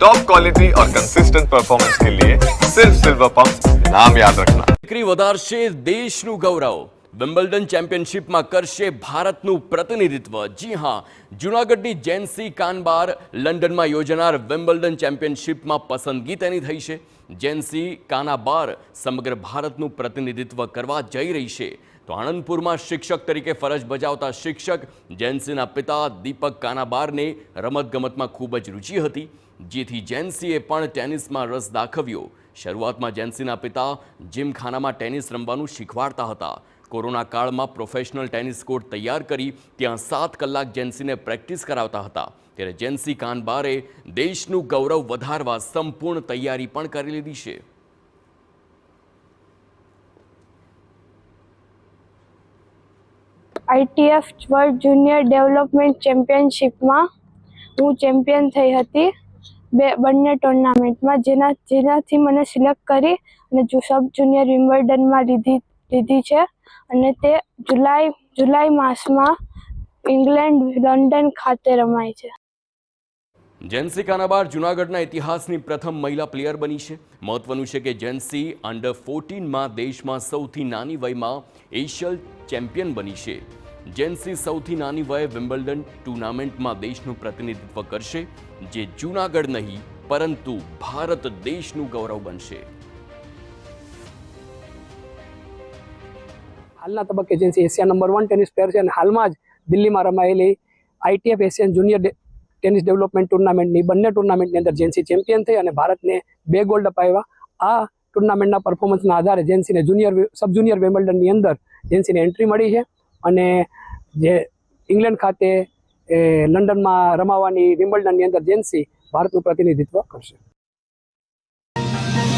Top quality और consistent performance के लिए सिर्फ सिल्वर पंप नाम याद रखना। દીકરી વધારશે દેશનું ગૌરવ, વિમ્બલ્ડન ચેમ્પિયનશિપમાં કરશે ભારતનું પ્રતિનિધિત્વ। જી હા, જૂનાગઢની જેન્સી કાનબાર લંડનમાં યોજાનાર વિમ્બલ્ડન ચેમ્પિયનશિપમાં પસંદગી તેની થઈ છે। જેન્સી કાનાબાર સમગ્ર ભારતનું પ્રતિનિધિત્વ કરવા જઈ રહી છે। તો આણંદપુરમાં શિક્ષક તરીકે ફરજ બજાવતા શિક્ષક જેન્સીના પિતા દીપક કાનાબારને રમતગમતમાં ખૂબ જ રુચિ હતી, જેથી જેન્સીએ પણ ટેનિસમાં રસ દાખવ્યો। શરૂઆતમાં જેન્સીના પિતા જીમખાનામાં ટેનિસ રમવાનું શીખવાડતા હતા। કોરોના કાળમાં પ્રોફેશનલ ટેનિસ કોર્ટ તૈયાર કરી ત્યાં 7 કલાક જેન્સીને પ્રેક્ટિસ કરાવતા હતા। ત્યારે જેન્સી કાનબારે દેશનું ગૌરવ વધારવા સંપૂર્ણ તૈયારી પણ કરી લીધી છે। ITF વર્લ્ડ જુનિયર ડેવલપમેન્ટ ચેમ્પિયનશિપમાં હું ચેમ્પિયન થઈ હતી બંને ટુર્નામેન્ટમાં, જેનાથી મને સિલેક્ટ કરી અને સબ જુનિયર વિમ્બલ્ડનમાં લીધી છે અને તે જુલાઈ માસમાં ઇંગ્લેન્ડ લંડન ખાતે રમાય છે। જેન્સી કાનાબાર જૂનાગઢના ઇતિહાસની પ્રથમ મહિલા પ્લેયર બની છે। મહત્વનું છે કે જેન્સી અંડર 14માં દેશમાં સૌથી નાની વયમાં એશિયન ચેમ્પિયન બની છે। જેન્સી સૌથી નાની વયે વિમ્બલ્ડન ટુર્નામેન્ટમાં દેશનું પ્રતિનિધિત્વ કરશે, જે જૂનાગઢ નહીં પરંતુ ભારત દેશનું ગૌરવ બનશે। હાલના તબક્કે Jency Asia number 1 tennis player છે અને હાલમાં જ દિલ્હીમાં રમાયેલી ITF Asian junior tennis development ટુર્નામેન્ટની બંને ટુર્નામેન્ટની અંદર જેન્સી ચેમ્પિયન થઈ અને ભારતને 2 ગોલ્ડ અપાવ્યા। આ ટુર્નામેન્ટના પરફોર્મન્સના આધારે જેન્સીને સબ જુનિયર વિમ્બલ્ડનની અંદર જેન્સીને એન્ટ્રી મળી છે અને જે ઇંગ્લેન્ડ ખાતે લંડનમાં રમાવાની વિમ્બલ્ડનની અંદર જેન્સી ભારતનું પ્રતિનિધિત્વ કરશે।